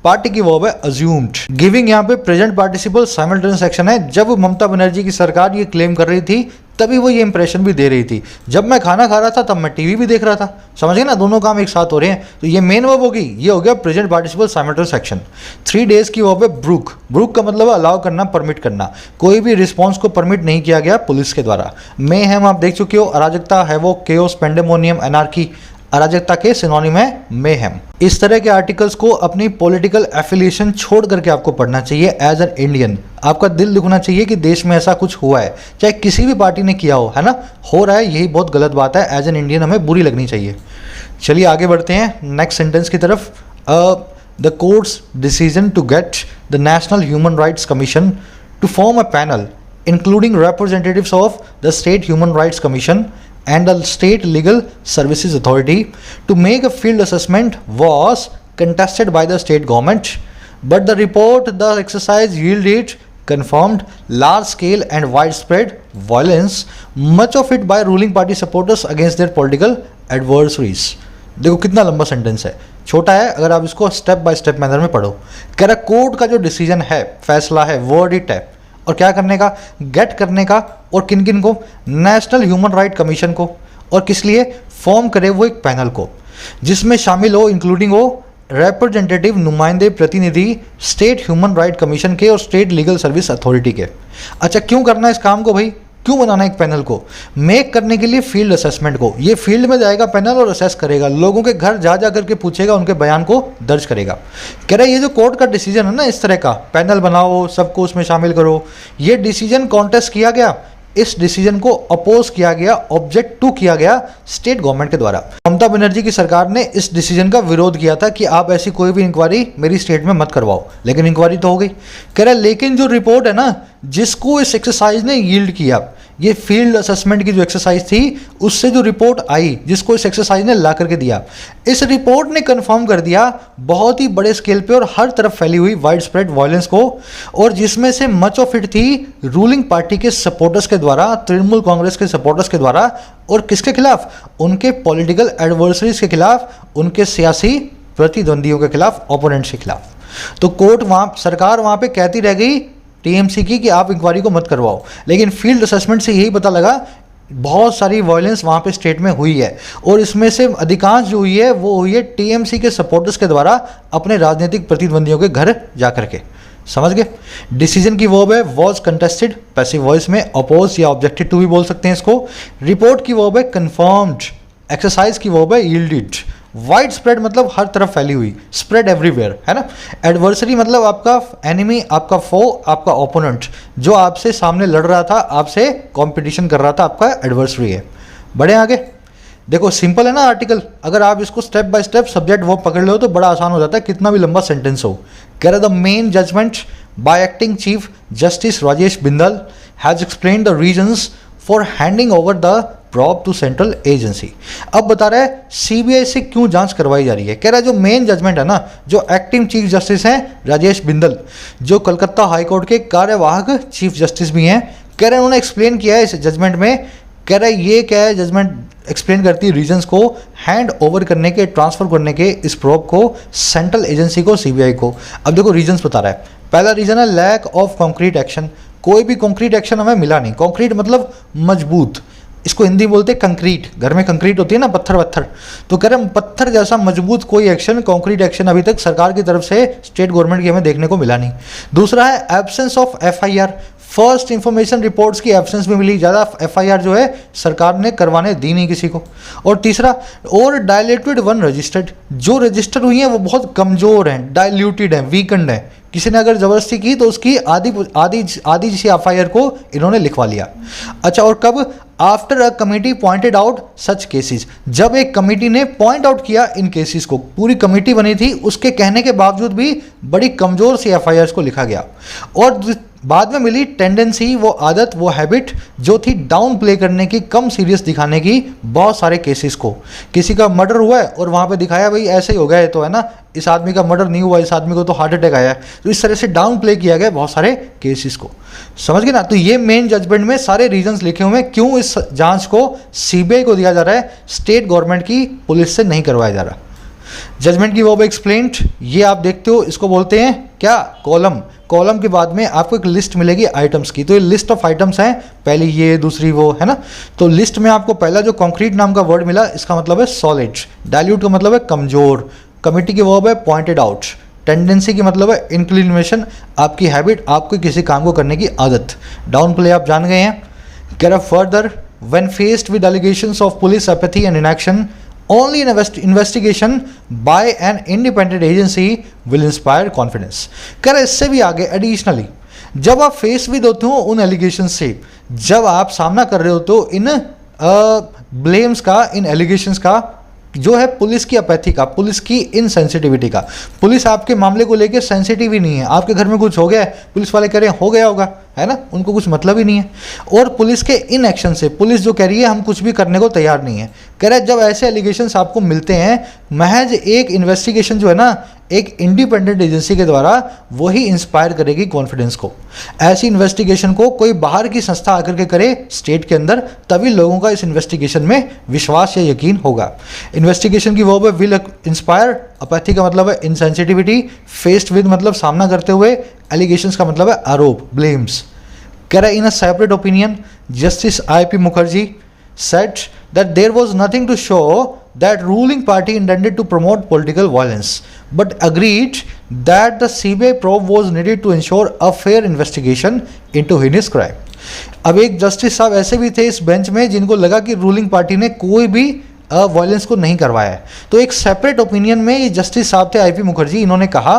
पार्टी की वर्ब है अज्यूम्ड। गिविंग यहाँ पे प्रेजेंट पार्टिसिपल साइमल्टेनियस एक्शन है। जब ममता बनर्जी की सरकार ये क्लेम कर रही थी तभी वो ये इंप्रेशन भी दे रही थी। जब मैं खाना खा रहा था तब मैं टीवी भी देख रहा था। समझ गए ना, दोनों काम एक साथ हो रहे हैं। तो ये मेन वर्ब होगी, ये हो गया present participle simultaneous action. 3 days की वर्ब है ब्रूक। ब्रूक का मतलब है अलाउ करना, परमिट करना। कोई भी रिस्पॉन्स को परमिट नहीं किया गया पुलिस के द्वारा। में हम आप देख चुके हो, अराजकता है वो, केओस, पेंडेमोनियम, एनार्की, अराजकता के सिनोनिम है मेहम। इस तरह के आर्टिकल्स को अपनी पॉलिटिकल एफिलिएशन छोड़ करके आपको पढ़ना चाहिए एज एन इंडियन। आपका दिल दुखना चाहिए कि देश में ऐसा कुछ हुआ है, चाहे किसी भी पार्टी ने किया हो, है ना, हो रहा है, यही बहुत गलत बात है। एज एन इंडियन हमें बुरी लगनी चाहिए। चलिए आगे बढ़ते हैं नेक्स्ट सेंटेंस की तरफ। The court's decision to get the National Human Rights Commission to form a panel including representatives of the State Human Rights Commission and the State Legal Services Authority to make a field assessment was contested by the state government, but the report the exercise yielded confirmed large scale and widespread violence, much of it by ruling party supporters against their political adversaries. देखो कितना लंबा sentence है, छोटा है अगर आप इसको step by step manner में पढ़ो। कह रहा कोर्ट का जो डिसीजन है, फैसला है, वर्डिक्ट है, और क्या करने का, गेट करने का, और किन किन को, नेशनल ह्यूमन राइट कमीशन को, और किस लिए, फॉर्म करे वो एक पैनल को जिसमें शामिल हो, इंक्लूडिंग हो रिप्रेजेंटेटिव, नुमाइंदे, प्रतिनिधि स्टेट ह्यूमन राइट कमीशन के और स्टेट लीगल सर्विस अथॉरिटी के। अच्छा क्यों करना है इस काम को भाई, क्यों बनाना है एक पैनल को, मेक करने के लिए फील्ड असेसमेंट को। ये फील्ड में जाएगा पैनल और असेस करेगा, लोगों के घर जा जा करके पूछेगा, उनके बयान को दर्ज करेगा। कह रहा है ये जो कोर्ट का डिसीजन है ना, इस तरह का पैनल बनाओ, सबको उसमें शामिल करो, ये डिसीजन कॉन्टेस्ट किया गया इस डिसीजन को अपोज किया गया, ऑब्जेक्ट टू किया गया स्टेट गवर्नमेंट के द्वारा। ममता बनर्जी की सरकार ने इस डिसीजन का विरोध किया था कि आप ऐसी कोई भी इंक्वायरी मेरी स्टेट में मत करवाओ, लेकिन इंक्वायरी तो हो गई। कह रहा है लेकिन जो रिपोर्ट है ना, जिसको इस एक्सरसाइज ने यील्ड किया, ये फील्ड असेसमेंट की जो एक्सरसाइज थी उससे जो रिपोर्ट आई, जिसको इस एक्सरसाइज ने ला करके दिया, इस रिपोर्ट ने कंफर्म कर दिया बहुत ही बड़े स्केल पे और हर तरफ फैली हुई वाइड स्प्रेड वायलेंस को, और जिसमें से मच ऑफ इट थी रूलिंग पार्टी के सपोर्टर्स के द्वारा, तृणमूल कांग्रेस के सपोर्टर्स के द्वारा, और किसके खिलाफ? उनके पॉलिटिकल एडवर्सरीज के खिलाफ, उनके सियासी प्रतिद्वंदियों के खिलाफ, ओपोनेंट्स के खिलाफ। तो कोर्ट वहाँ, सरकार वहाँ पे कहती रह गई टीएमसी की कि आप इंक्वायरी को मत करवाओ, लेकिन फील्ड असेसमेंट से यही पता लगा बहुत सारी वायलेंस वहाँ पे स्टेट में हुई है, और इसमें से अधिकांश जो हुई है वो हुई है टीएमसी के सपोर्टर्स के द्वारा अपने राजनीतिक प्रतिद्वंदियों के घर जा करके। समझ गए? डिसीजन की वर्ब है वॉज कंटेस्टेड, पैसिव वॉइस में अपोज या ऑब्जेक्टेड टू भी बोल सकते हैं इसको। रिपोर्ट की वर्ब है कंफर्म्ड, एक्सरसाइज की वर्ब है यील्डेड। वाइड स्प्रेड मतलब हर तरफ फैली हुई, स्प्रेड एवरीवेयर, है ना। एडवर्सरी मतलब आपका एनिमी, आपका फो, आपका ओपोनेंट, जो आपसे सामने लड़ रहा था, आपसे कंपटीशन कर रहा था, आपका एडवर्सरी है। बढ़े आगे, देखो सिंपल है ना आर्टिकल, अगर आप इसको step by step subject verb पकड़ लो तो बड़ा आसान हो जाता है, कितना भी लंबा सेंटेंस हो। कह रहा the main judgement by acting Chief Justice Rajesh Bindal has explained the reasons for handing over the probe to central agency. अब बता रहा है सीबीआई से क्यों जांच करवाई जा रही है। कह रहा है जो मेन जजमेंट है ना, जो एक्टिंग चीफ जस्टिस हैं राजेश बिंदल, जो कलकत्ता हाई कोर्ट के कार्यवाहक चीफ जस्टिस भी हैं, कह रहे हैं उन्होंने एक्सप्लेन किया है इस जजमेंट में। कह रहा है ये क्या है, जजमेंट एक्सप्लेन करती है रीजंस को हैंड ओवर करने के, ट्रांसफर करने के इस प्रोब को सेंट्रल एजेंसी को, सीबीआई को। अब देखो रीजंस बता रहा है। पहला रीजन है लैक ऑफ कॉन्क्रीट एक्शन, कोई भी कॉन्क्रीट एक्शन हमें मिला नहीं। कॉन्क्रीट मतलब मजबूत, इसको हिंदी बोलते हैं कंक्रीट, घर में कंक्रीट होती है ना, पत्थर वत्थर, तो कह रहे हैं पत्थर जैसा मजबूत कोई एक्शन, कॉन्क्रीट एक्शन अभी तक सरकार की तरफ से स्टेट गवर्नमेंट की हमें देखने को मिला नहीं। दूसरा है absence of FIR, first information reports की एब्सेंस भी मिली, ज़्यादा एफआईआर जो है सरकार ने करवाने दी नहीं किसी को। और तीसरा और डायलेटेड वन रजिस्टर्ड, जो रजिस्टर हुई हैं वो बहुत कमज़ोर हैं, डायल्यूटेड हैं, वीकेंड हैं, किसी ने अगर ज़बरदस्ती की तो उसकी आधी सी एफआईआर को इन्होंने लिखवा लिया। अच्छा, और कब? After a committee pointed out such cases, जब एक कमेटी ने पॉइंट आउट किया इन केसेस को, पूरी कमेटी बनी थी, उसके कहने के बावजूद भी बड़ी कमज़ोर सी एफआईआर को लिखा गया। और बाद में मिली टेंडेंसी, वो आदत, वो हैबिट जो थी डाउन प्ले करने की, कम सीरियस दिखाने की बहुत सारे केसेस को। किसी का मर्डर हुआ है और वहाँ पे दिखाया भाई ऐसे ही हो गया है, तो है ना, इस आदमी का मर्डर नहीं हुआ, इस आदमी को तो हार्ट अटैक आया है, तो इस तरह से डाउन प्ले किया गया बहुत सारे केसेस को। समझ गए ना? तो ये मेन जजमेंट में सारे रीजंस लिखे हुए हैं क्यों इस जांच को सीबीआई को दिया जा रहा है, स्टेट गवर्नमेंट की पुलिस से नहीं करवाया जा रहा। जजमेंट की वो एक्सप्लेन्ड, ये आप देखते हो, इसको बोलते हैं क्या? कॉलम। कॉलम के बाद में आपको एक लिस्ट मिलेगी आइटम्स की, तो ये लिस्ट ऑफ आइटम्स हैं, पहली ये, दूसरी वो, है ना। तो लिस्ट में आपको पहला जो कॉन्क्रीट नाम का वर्ड मिला, इसका मतलब है सॉलिड, डाइल्यूट का मतलब है कमजोर, कमिटी की वर्ब है पॉइंटेड आउट, टेंडेंसी की मतलब है इंक्लिनेशन, आपकी हैबिट, आपको किसी काम को करने की आदत, डाउन प्ले आप जान गए हैं। कह रहा further when faced with allegations of police apathy and inaction only an investigation by an independent agency will inspire confidence। कह रहे इससे भी आगे एडिशनली, जब आप फेस विद होते हो उन एलिगेशन से, जब आप सामना कर रहे होते हो इन ब्लेम्स का, इन एलिगेशंस का, जो है पुलिस की अपैथी का, पुलिस की इनसेंसिटिविटी का। पुलिस आपके मामले को लेकर सेंसिटिव ही नहीं है, आपके घर में कुछ हो गया है, पुलिस वाले कह रहे हैं हो गया होगा, है ना, उनको कुछ मतलब ही नहीं है। और पुलिस के इन एक्शन से, पुलिस जो कह रही है हम कुछ भी करने को तैयार नहीं है, कह रहा है जब ऐसे एलिगेशंस आपको मिलते हैं, महज एक इन्वेस्टिगेशन जो है ना, एक इंडिपेंडेंट एजेंसी के द्वारा, वही इंस्पायर करेगी कॉन्फिडेंस को। ऐसी इन्वेस्टिगेशन को कोई बाहर की संस्था आकर के करे स्टेट के अंदर, तभी लोगों का इस इन्वेस्टिगेशन में विश्वास या यकीन होगा। इन्वेस्टिगेशन की वर्ब है विल इंस्पायर, अपैथी का मतलब है इनसेंसिटिविटी, फेस्ड विद मतलब सामना करते हुए, एलिगेशंस का मतलब है आरोप, ब्लेम्स। कह रहा है in a separate opinion justice I P. Mukherjee said that there was nothing to show that ruling party intended to promote political violence, but agreed that the CBI probe was needed to ensure a fair investigation into heinous crime। अब एक justice साहब ऐसे भी थे इस bench में जिनको लगा कि रूलिंग पार्टी ने कोई भी वायलेंस को नहीं करवाया है, तो एक सेपरेट ओपिनियन में ये जस्टिस साहब थे आई.पी. मुखर्जी, इन्होंने कहा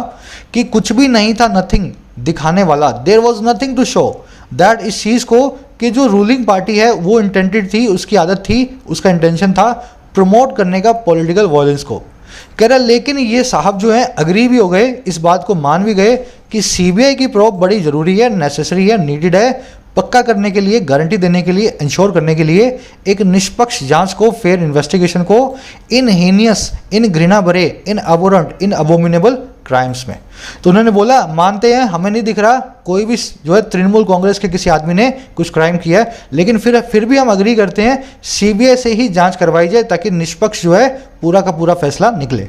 कि कुछ भी नहीं था, नथिंग दिखाने वाला, there was nothing to show that, इस चीज़ को कि जो रूलिंग पार्टी है वो इंटेंटेड थी, उसकी आदत थी, उसका इंटेंशन था प्रमोट करने का पॉलिटिकल वायलेंस को। कह रहा लेकिन ये साहब जो है अग्री भी हो गए, इस बात को मान भी गए कि सीबीआई की प्रोब बड़ी ज़रूरी है, नेसेसरी है, नीडेड है, पक्का करने के लिए, गारंटी देने के लिए, इंश्योर करने के लिए एक निष्पक्ष जांच को, फेयर इन्वेस्टिगेशन को इन हीनियस, इन घृणा भरे, इन अबोरेंट, इन अबोमिनेबल क्राइम्स में। तो उन्होंने बोला मानते हैं, हमें नहीं दिख रहा कोई भी जो है तृणमूल कांग्रेस के किसी आदमी ने कुछ क्राइम किया है, लेकिन फिर भी हम अग्री करते हैं सीबीआई से ही जांच करवाई जाए ताकि निष्पक्ष जो है पूरा का पूरा फैसला निकले।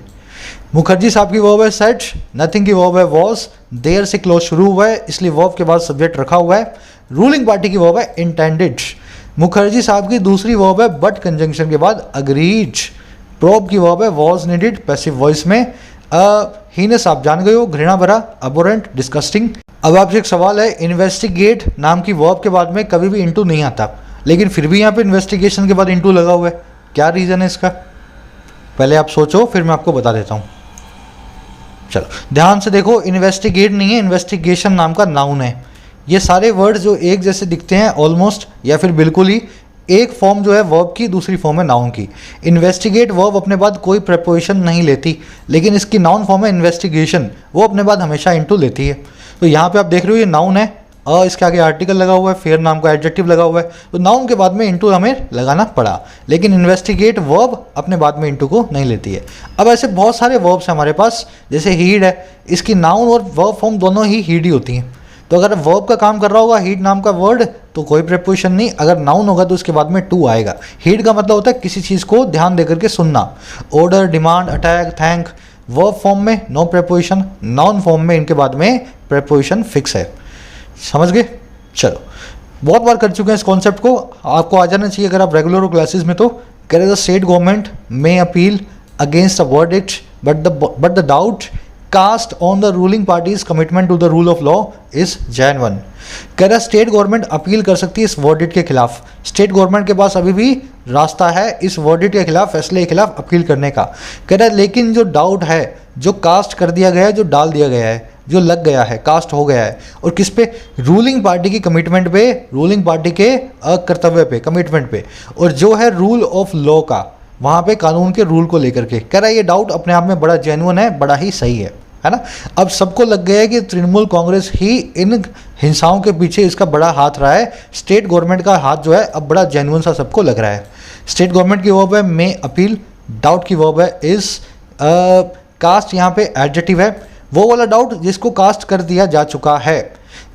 मुखर्जी साहब की वर्ब है सेट, नथिंग की वर्ब है वॉज, देयर से क्लोज शुरू हुआ है इसलिए वर्ब के बाद सब्जेक्ट रखा हुआ है। रूलिंग पार्टी की वर्ब है इंटेंडेड। मुखर्जी साहब की दूसरी वर्ब है बट कंजंक्शन के बाद अग्रीड। प्रोब की वर्ब है वॉज नीडेड पैसिव वॉइस में। हीनस आप जान गए हो, घृणा भरा, अबोरेंट, डिस्कस्टिंग। अब आपसे एक सवाल है, इन्वेस्टिगेट नाम की वर्ब के बाद में कभी भी इनटू नहीं आता, लेकिन फिर भी यहाँ पे इन्वेस्टिगेशन के बाद इनटू लगा हुआ है, क्या रीज़न है इसका? पहले आप सोचो फिर मैं आपको बता देता हूँ। चलो ध्यान से देखो, इन्वेस्टिगेट नहीं है, इन्वेस्टिगेशन नाम का नाउन है। ये सारे वर्ड जो एक जैसे दिखते हैं ऑलमोस्ट या फिर बिल्कुल ही, एक फॉर्म जो है वर्ब की, दूसरी फॉर्म है नाउन की। इन्वेस्टिगेट वर्ब अपने बाद कोई प्रेपोजिशन नहीं लेती, लेकिन इसकी नाउन फॉर्म है इन्वेस्टिगेशन, वो अपने बाद हमेशा इनटू लेती है। तो यहाँ पे आप देख रहे हो ये नाउन है, इसके आगे आर्टिकल लगा हुआ है, फेयर नाम का एडजेक्टिव लगा हुआ है, तो नाउन के बाद में इनटू हमें लगाना पड़ा, लेकिन इन्वेस्टिगेट वर्ब अपने बाद में इनटू को नहीं लेती है। अब ऐसे बहुत सारे वर्ब्स हैं हमारे पास, जैसे हीड है, इसकी नाउन और वर्ब फॉर्म दोनों ही हीड ही होती हैं। तो अगर वर्ब का काम कर रहा होगा हीड नाम का वर्ड तो कोई प्रेपोजिशन नहीं, अगर नाउन होगा तो उसके बाद में टू आएगा। हीड का मतलब होता है किसी चीज़ को ध्यान देकर के सुनना, order, demand, attack, thank. Verb form में नो प्रेपोजिशन, नाउन फॉर्म में इनके बाद में प्रेपोजिशन फिक्स है। समझ गए? चलो बहुत बार कर चुके हैं इस कॉन्सेप्ट को, आपको आ जाना चाहिए अगर आप रेगुलर हो क्लासेस में। तो कह रहे the state government may appeal against a verdict but the doubt cast on the ruling party's commitment to the rule of law is genuine. कह रहा स्टेट गवर्नमेंट अपील कर सकती है इस वर्डिक्ट के खिलाफ, स्टेट गवर्नमेंट के पास अभी भी रास्ता है इस वर्डिक्ट के खिलाफ, फैसले के खिलाफ अपील करने का। कह रहा लेकिन जो डाउट है, जो कास्ट कर दिया गया है, जो डाल दिया गया है, जो लग गया है, कास्ट हो गया है, और किस पे? रूलिंग पार्टी की कमिटमेंट पे, रूलिंग पार्टी के कर्तव्य पे, कमिटमेंट पे, और जो है रूल ऑफ लॉ का, वहाँ पे कानून के रूल को लेकर के। कह रहा है ये डाउट अपने आप में बड़ा जेन्युइन है, बड़ा ही सही है ना। अब सबको लग गया है कि तृणमूल कांग्रेस ही इन हिंसाओं के पीछे इसका बड़ा हाथ रहा है, स्टेट गवर्नमेंट का हाथ जो है अब बड़ा जेन्युइन सा सबको लग रहा है। स्टेट गवर्नमेंट की वर्ब है मे अपील, डाउट की वर्ब है इज, कास्ट यहाँ पे एडजेक्टिव है, वो वाला डाउट जिसको कास्ट कर दिया जा चुका है,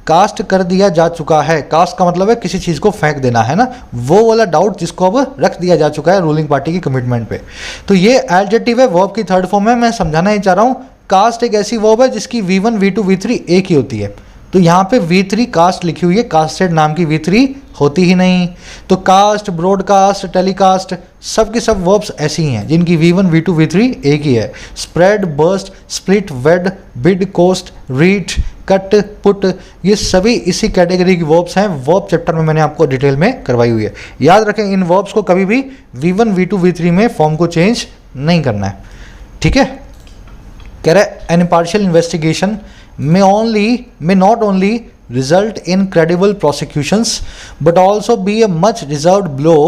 कास्ट कर दिया जा चुका है, कास्ट का मतलब है किसी चीज़ को फेंक देना, है ना, वो वाला डाउट जिसको अब रख दिया जा चुका है रूलिंग पार्टी की कमिटमेंट पे। तो ये एडजेक्टिव है, वर्ब की थर्ड फॉर्म है। मैं समझाना ही चाह रहा हूँ, कास्ट एक ऐसी वर्ब है जिसकी V1, V2, V3 एक ही होती है। तो यहाँ पे V3 कास्ट लिखी हुई है, कास्टेड नाम की V3 होती ही नहीं। तो कास्ट, ब्रॉडकास्ट, टेलीकास्ट, सब की सब वर्ब्स ऐसी ही हैं जिनकी V1, V2, V3 एक ही है। Spread, burst, split, wed, bid, cost, read, cut, put, ये सभी इसी कैटेगरी की वर्ब्स हैं। वर्ब चैप्टर में मैंने आपको डिटेल में करवाई हुई है। याद रखें इन वर्ब्स को कभी भी V1, V2, V3 में फॉर्म को चेंज नहीं करना है, ठीक है। कह रहा है an impartial investigation may not only result in credible prosecutions but also be a much deserved blow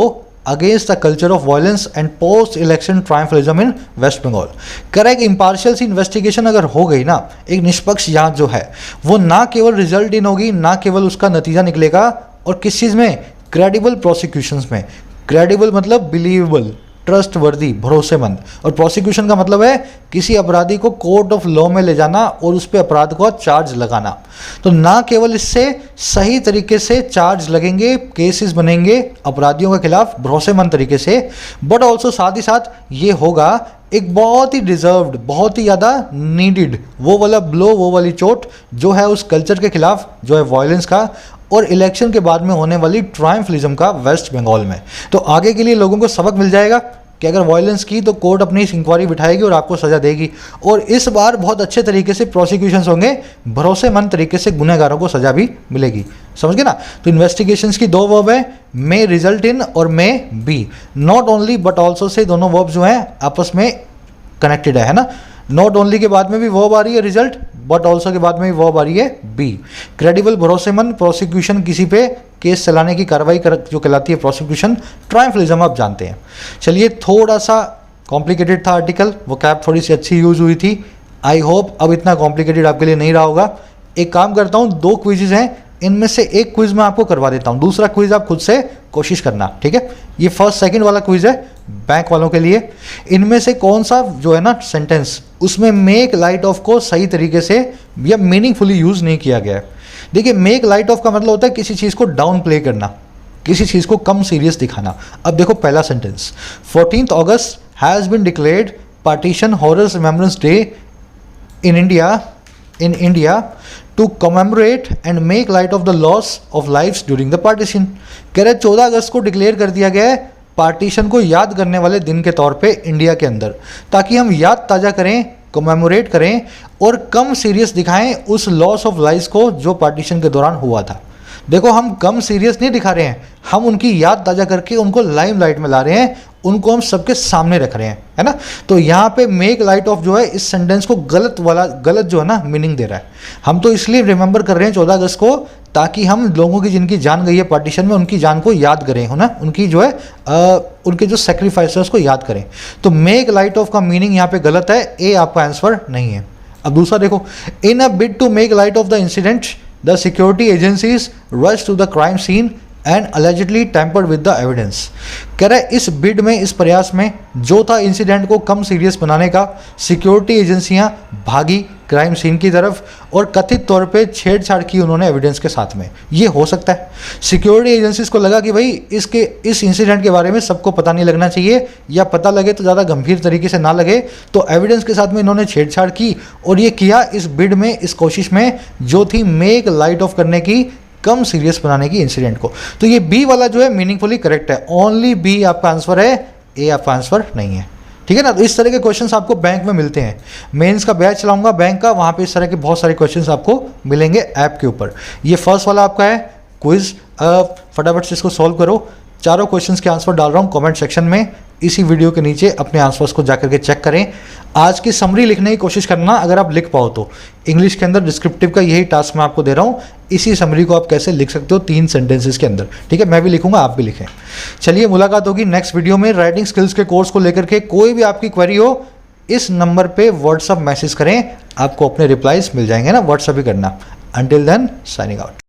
against the culture of violence and post-election triumphalism in West Bengal। कह रहा है कि इम्पार्शियल सी इन्वेस्टिगेशन अगर हो गई ना, एक निष्पक्ष जांच जो है वो ना केवल रिजल्ट इन होगी, ना केवल उसका नतीजा निकलेगा, और किस चीज़ में? क्रेडिबल प्रोसिक्यूशंस में। क्रेडिबल मतलब बिलीवेबल, ट्रस्ट वर्दी, भरोसेमंद, और प्रोसिक्यूशन का मतलब है किसी अपराधी को कोर्ट ऑफ लॉ में ले जाना और उस पर अपराध को चार्ज लगाना। तो ना केवल इससे सही तरीके से चार्ज लगेंगे, केसेस बनेंगे अपराधियों के खिलाफ भरोसेमंद तरीके से, बट ऑल्सो साथ ही साथ ये होगा एक बहुत ही डिजर्व्ड, बहुत ही ज़्यादा नीडेड वो वाला ब्लो, वो वाली चोट जो है उस कल्चर के खिलाफ, जो है वायलेंस का, और इलेक्शन के बाद में होने वाली ट्रायम्फलिज्म का वेस्ट बंगाल में। तो आगे के लिए लोगों को सबक मिल जाएगा कि अगर वायलेंस की तो कोर्ट अपनी इंक्वायरी बिठाएगी और आपको सज़ा देगी, और इस बार बहुत अच्छे तरीके से प्रोसिक्यूशंस होंगे, भरोसेमंद तरीके से गुनहगारों को सज़ा भी मिलेगी। समझ गए ना। तो इन्वेस्टिगेशंस की दो वर्ब है, मे रिजल्ट इन और may be. Not only but also say दोनों वर्ब जो हैं आपस में कनेक्टेड है ना। नॉट ओनली के बाद में भी वर्ब आ रही है रिजल्ट, बट ऑल्सो के बाद में भी वर्ब आ रही है बी। क्रेडिबल भरोसेमंद, प्रोसिक्यूशन किसी पे केस चलाने की कार्रवाई जो कहलाती है प्रोसिक्यूशन। ट्रायम्फलिज्म आप जानते हैं। चलिए थोड़ा सा कॉम्प्लिकेटेड था आर्टिकल, वो कैप थोड़ी सी अच्छी यूज हुई थी। आई होप अब इतना कॉम्प्लिकेटेड आपके लिए नहीं रहा होगा। एक काम करता हूँ, 2 क्विजेज हैं, इनमें से एक क्विज मैं आपको करवा देता हूँ, दूसरा क्विज आप खुद से कोशिश करना, ठीक है। ये फर्स्ट सेकंड वाला क्विज है बैंक वालों के लिए। इनमें से कौन सा जो है ना सेंटेंस, उसमें मेक लाइट ऑफ को सही तरीके से या मीनिंगफुली यूज नहीं किया गया है। देखिए मेक लाइट ऑफ का मतलब होता है किसी चीज़ को डाउन प्ले करना, किसी चीज़ को कम सीरियस दिखाना। अब देखो पहला sentence, 14 August has been declared Partition Horrors Remembrance Day in India to commemorate and make light of the loss of lives during the partition। कह रहे 14 अगस्त को डिक्लेयर कर दिया गया है पार्टीशन को याद करने वाले दिन के तौर पे इंडिया के अंदर, ताकि हम याद ताज़ा करें, कमेमोरेट करें और कम सीरियस दिखाएं उस लॉस ऑफ लाइव्स को जो पार्टीशन के दौरान हुआ था। देखो हम कम सीरियस नहीं दिखा रहे हैं, हम उनकी याद ताज़ा करके उनको लाइमलाइट में ला रहे हैं, उनको हम सबके सामने रख रहे हैं, है ना। तो यहाँ पे मेक लाइट ऑफ जो है इस सेंटेंस को गलत जो है ना मीनिंग दे रहा है। हम तो इसलिए रिमेंबर कर रहे हैं 14 अगस्त को, ताकि हम लोगों की जिनकी जान गई है पार्टीशन में, उनकी जान को याद करें, है ना, उनकी जो है उनके जो सेक्रीफाइसर्स को याद करें। तो मेक लाइट ऑफ का मीनिंग यहाँ पे गलत है, ए आपका आंसर नहीं है। अब दूसरा देखो, in a bid to make light of the incident the security agencies rush to the crime scene and allegedly tampered with the evidence. कह रहा है इस बिड में, इस प्रयास में जो था इंसिडेंट को कम सीरियस बनाने का, सिक्योरिटी एजेंसियां भागी क्राइम सीन की तरफ और कथित तौर पे छेड़छाड़ की उन्होंने एविडेंस के साथ में। ये हो सकता है सिक्योरिटी एजेंसीज को लगा कि भाई इस इंसिडेंट के बारे में सबको पता नहीं लगना चाहिए, या पता लगे तो ज़्यादा गंभीर तरीके से ना लगे, तो एविडेंस के साथ में इन्होंने छेड़छाड़ की और ये किया इस बिड में, इस कोशिश में जो थी मेक लाइट ऑफ करने की, कम सीरियस बनाने की इंसिडेंट को। तो ये बी वाला जो है मीनिंगफुली करेक्ट है, ओनली बी आपका आंसर है, ए आपका आंसर नहीं है, ठीक है ना। तो इस तरह के क्वेश्चंस आपको बैंक में मिलते हैं। मेंस का बैच चलाऊंगा बैंक का, वहाँ पे इस तरह के बहुत सारे क्वेश्चंस आपको मिलेंगे ऐप के ऊपर। ये फर्स्ट वाला आपका है क्विज, फटाफट से इसको सॉल्व करो। चारों क्वेश्चंस के आंसर डाल रहा हूँ कमेंट सेक्शन में, इसी वीडियो के नीचे अपने आंसर्स को जाकर के चेक करें। आज की समरी लिखने की कोशिश करना, अगर आप लिख पाओ तो। इंग्लिश के अंदर डिस्क्रिप्टिव का यही टास्क मैं आपको दे रहा हूँ, इसी समरी को आप कैसे लिख सकते हो 3 सेंटेंसेस के अंदर, ठीक है। मैं भी लिखूंगा, आप भी लिखें। चलिए मुलाकात होगी नेक्स्ट वीडियो में। राइटिंग स्किल्स के कोर्स को लेकर के कोई भी आपकी क्वेरी हो, इस नंबर पे व्हाट्सअप मैसेज करें, आपको अपने रिप्लाईज मिल जाएंगे ना, व्हाट्सअप ही करना। Until then signing out.